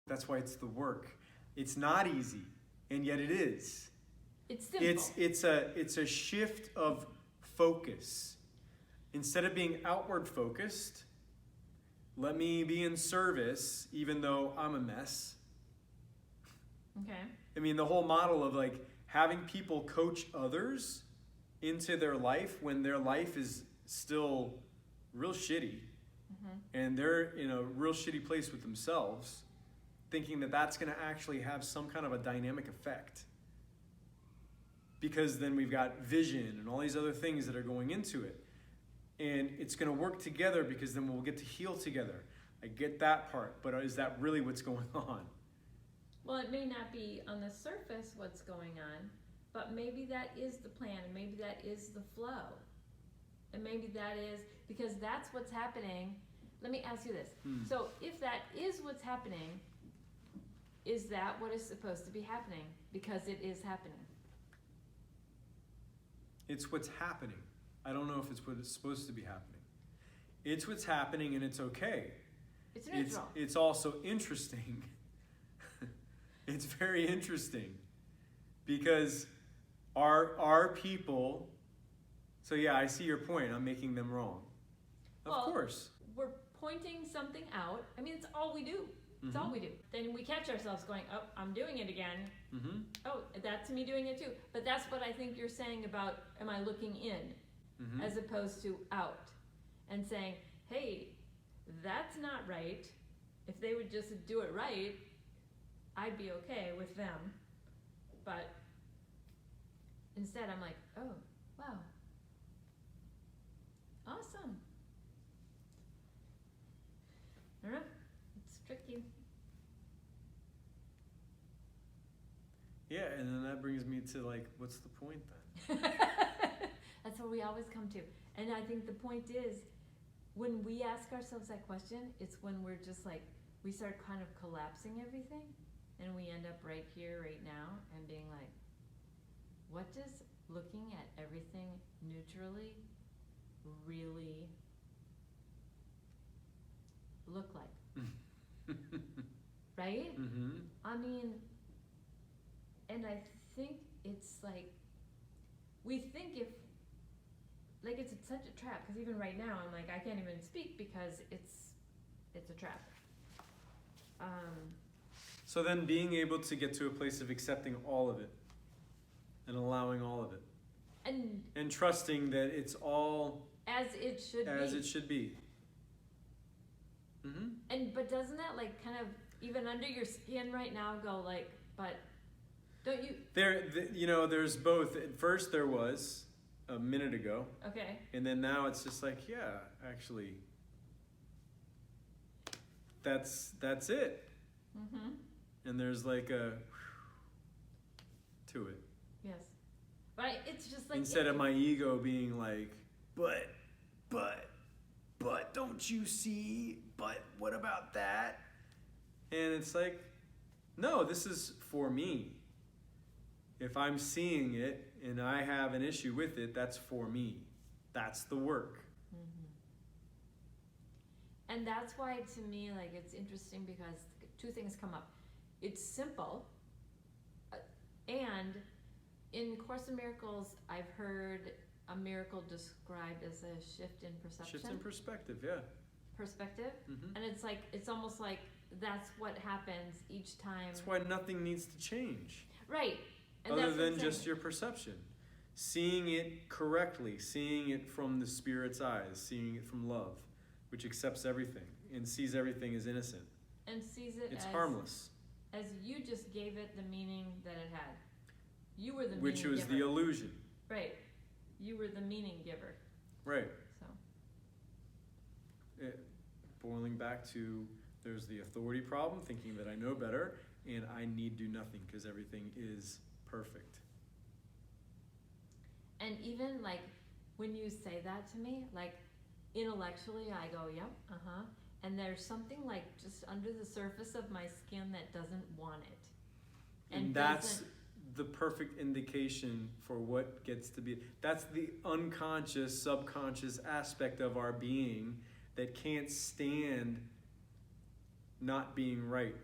That's why it's the work. It's not easy, and yet it is. It's simple. It's a shift of focus. Instead of being outward focused, let me be in service even though I'm a mess. Okay. I mean, the whole model of like having people coach others into their life when their life is still real shitty, and they're in a real shitty place with themselves, thinking that that's going to actually have some kind of a dynamic effect. Because then we've got vision and all these other things that are going into it. And it's going to work together because then we'll get to heal together. I get that part, but is that really what's going on? Well, it may not be on the surface what's going on, but maybe that is the plan, and maybe that is the flow. And maybe that is, because that's what's happening. Let me ask you this. So if that is what's happening, is that what is supposed to be happening? Because it is happening. It's what's happening. I don't know if it's what is supposed to be happening. It's what's happening, and it's okay. It's neutral. It's also interesting. It's very interesting because our people. So yeah, I see your point. I'm making them wrong. Of course. We're pointing something out. I mean, it's all we do. It's all we do. Then we catch ourselves going, oh, I'm doing it again. Oh, that's me doing it too. But that's what I think you're saying about, am I looking in as opposed to out? And saying, hey, that's not right. If they would just do it right, I'd be okay with them. But instead I'm like, oh, wow. Awesome. I don't know. It's tricky. Yeah, and then that brings me to like, what's the point then? That's what we always come to. And I think the point is, when we ask ourselves that question, it's when we're just like, we start kind of collapsing everything, and we end up right here, right now, and being like, what does looking at everything neutrally really look like? Right? I mean, and I think it's like, we think if, like, it's such a trap, because even right now I'm like, I can't even speak because it's a trap. So then being able to get to a place of accepting all of it and allowing all of it and trusting that it's all as it should be. And but doesn't that like kind of even under your skin right now go like, but don't you there's both. At first there was a minute ago. Okay. And then now it's just like, yeah, actually that's it. And there's like a to it. Yes. But it's just like, instead of my ego being like, but don't you see? But what about that? And it's like, no, this is for me. If I'm seeing it and I have an issue with it, that's for me. That's the work. And that's why, to me, like, it's interesting because two things come up. It's simple, and in Course in Miracles, I've heard a miracle described as a shift in perception. Shift in perspective, yeah. Perspective, and it's like, it's almost like that's what happens each time. That's why nothing needs to change. Right. And other than just your perception. Seeing it correctly, seeing it from the Spirit's eyes, seeing it from love, which accepts everything and sees everything as innocent. And sees it it's as harmless. As you just gave it the meaning that it had. You were the meaning giver. Which was the illusion. Right. You were the meaning giver. Right. So. Boiling back to, there's the authority problem, thinking that I know better, and I need do nothing because everything is perfect. And even like when you say that to me, like intellectually I go, yep, and there's something like just under the surface of my skin that doesn't want it. And that's the perfect indication for what gets to be. That's the unconscious, subconscious aspect of our being that can't stand not being right.